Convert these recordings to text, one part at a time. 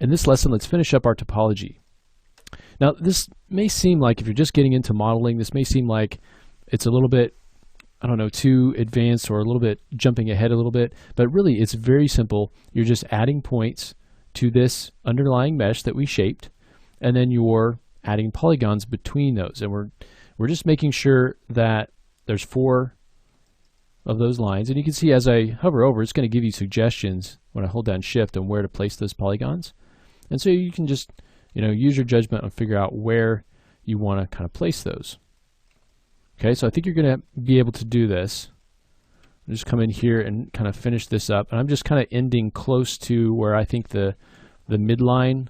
In this lesson, let's finish up our topology. Now, this may seem like, if you're just getting into modeling, this may seem like it's a little bit, I don't know, too advanced or a little bit jumping ahead a little bit, but really it's very simple. You're just adding points to this underlying mesh that we shaped, and then you're adding polygons between those. And we're just making sure that there's 4 of those lines. And you can see as I hover over, it's going to give you suggestions when I hold down Shift on where to place those polygons. And so you can just, use your judgment and figure out where you want to kind of place those. Okay, so I think you're going to be able to do this. I'll just come in here and kind of finish this up. And I'm just kind of ending close to where I think the midline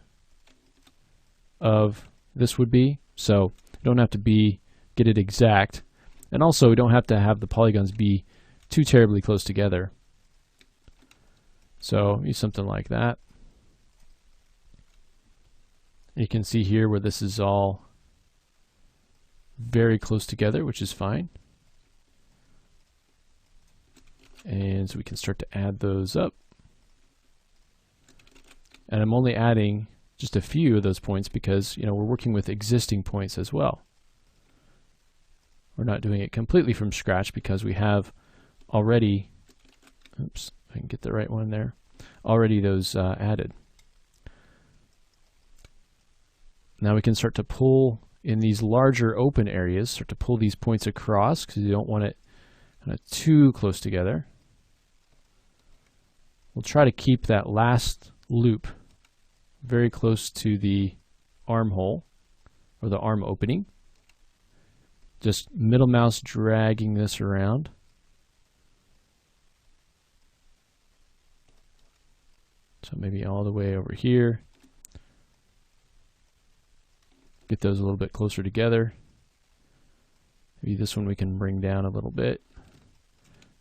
of this would be. So you don't have to get it exact. And also we don't have to have the polygons be too terribly close together. So use something like that. You can see here where this is all very close together, which is fine. And so we can start to add those up. And I'm only adding just a few of those points because, we're working with existing points as well. We're not doing it completely from scratch because we have already, oops, I can get the right one there, already those added. Now we can start to pull in these larger open areas, start to pull these points across because you don't want it kind of too close together. We'll try to keep that last loop very close to the armhole or the arm opening. Just middle mouse dragging this around. So maybe all the way over here. Get those a little bit closer together. Maybe this one we can bring down a little bit.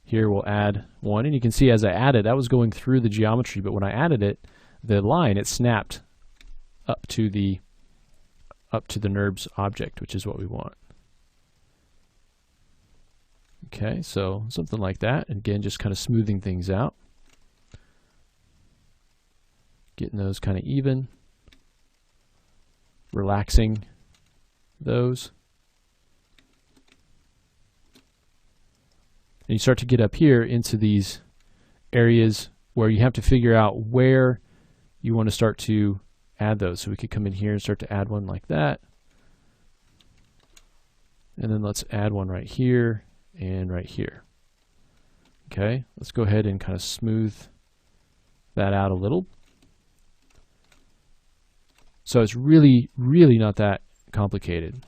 Here we'll add one, and you can see as I added, that was going through the geometry, but when I added it, the line, it snapped up to the NURBS object, which is what we want. Okay, so something like that. And again, just kind of smoothing things out. Getting those kind of even. Relaxing those. And you start to get up here into these areas where you have to figure out where you want to start to add those. So we could come in here and start to add one like that. And then let's add one right here and right here. Okay, let's go ahead and kind of smooth that out a little. So it's really, really not that complicated.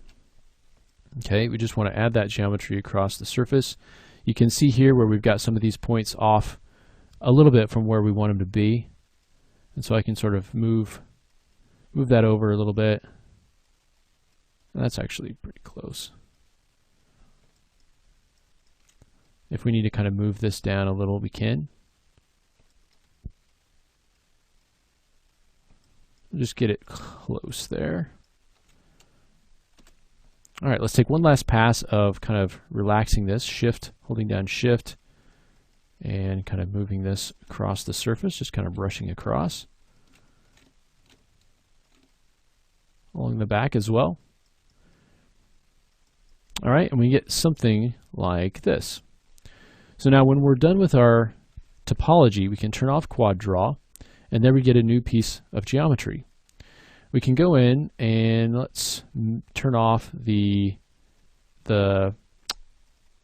Okay, we just want to add that geometry across the surface. You can see here where we've got some of these points off a little bit from where we want them to be. And so I can sort of move that over a little bit. That's actually pretty close. If we need to kind of move this down a little, we can. Just get it close there. All right, let's take one last pass of kind of relaxing this. Shift, holding down Shift, and kind of moving this across the surface, just kind of brushing across. Along the back as well. All right, and we get something like this. So now when we're done with our topology, we can turn off Quad Draw, and then we get a new piece of geometry. We can go in and let's turn off the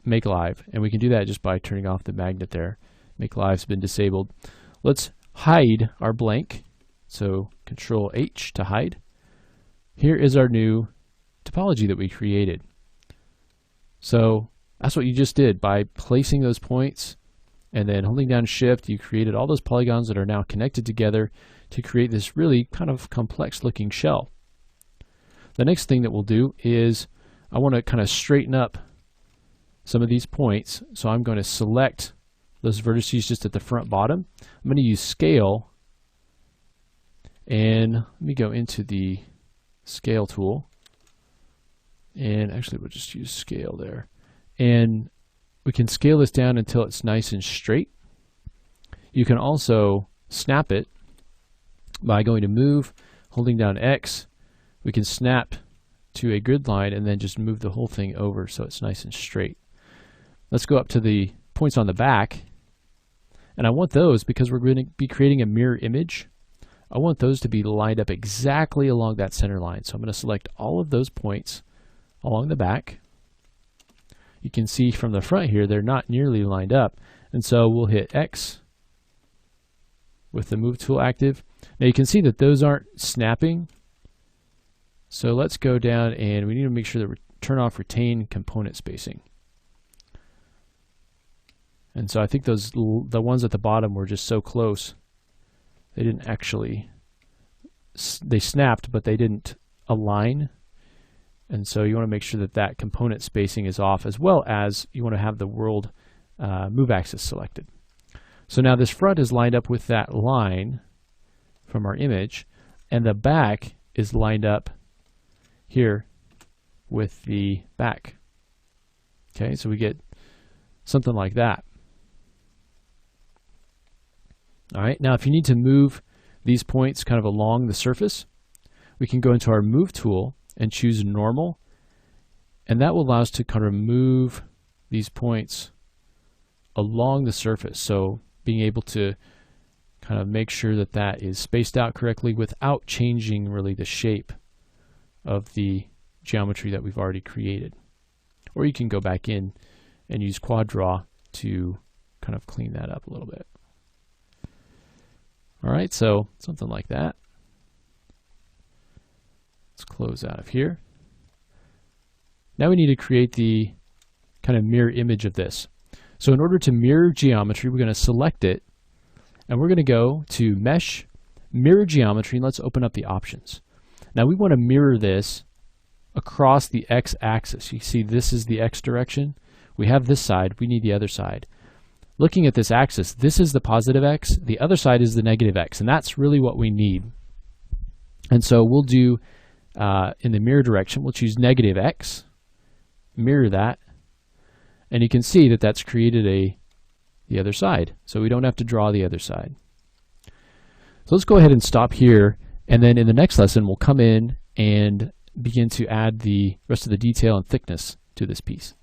Make Live, and we can do that just by turning off the magnet there. Make Live's been disabled. Let's hide our blank, so Control H to hide. Here is our new topology that we created. So that's what you just did by placing those points and then holding down Shift. You created all those polygons that are now connected together to create this really kind of complex looking shell. The next thing that we'll do is I want to kind of straighten up some of these points. So I'm going to select those vertices just at the front bottom. I'm going to use Scale, and let me go into the Scale tool, and actually we'll just use Scale there, and we can scale this down until it's nice and straight. You can also snap it By going to move, holding down X, we can snap to a grid line and then just move the whole thing over so it's nice and straight. Let's go up to the points on the back, and I want those, because we're going to be creating a mirror image, I want those to be lined up exactly along that center line. So I'm going to select all of those points along the back. You can see from the front here, they're not nearly lined up. And so we'll hit X with the move tool active. Now you can see that those aren't snapping. So let's go down and we need to make sure that we turn off retain component spacing. And so I think the ones at the bottom were just so close. They didn't actually, they snapped, but they didn't align. And so you want to make sure that that component spacing is off, as well as you want to have the world move axis selected. So now this front is lined up with that line from our image, and the back is lined up here with the back. Okay, so we get something like that. All right, now if you need to move these points kind of along the surface, we can go into our move tool and choose normal, and that will allow us to kind of move these points along the surface. So being able to kind of make sure that that is spaced out correctly without changing really the shape of the geometry that we've already created. Or you can go back in and use quad draw to kind of clean that up a little bit. All right, so something like that. Let's close out of here. Now we need to create the kind of mirror image of this. So in order to mirror geometry, we're going to select it, and we're going to go to Mesh, Mirror Geometry, and let's open up the options. Now we want to mirror this across the x-axis. You see this is the x direction. We have this side, we need the other side. Looking at this axis, this is the positive x, the other side is the negative x, and that's really what we need. And so we'll do, in the mirror direction, we'll choose negative x, mirror that, and you can see that that's created the other side, so we don't have to draw the other side. So let's go ahead and stop here, and then in the next lesson we'll come in and begin to add the rest of the detail and thickness to this piece.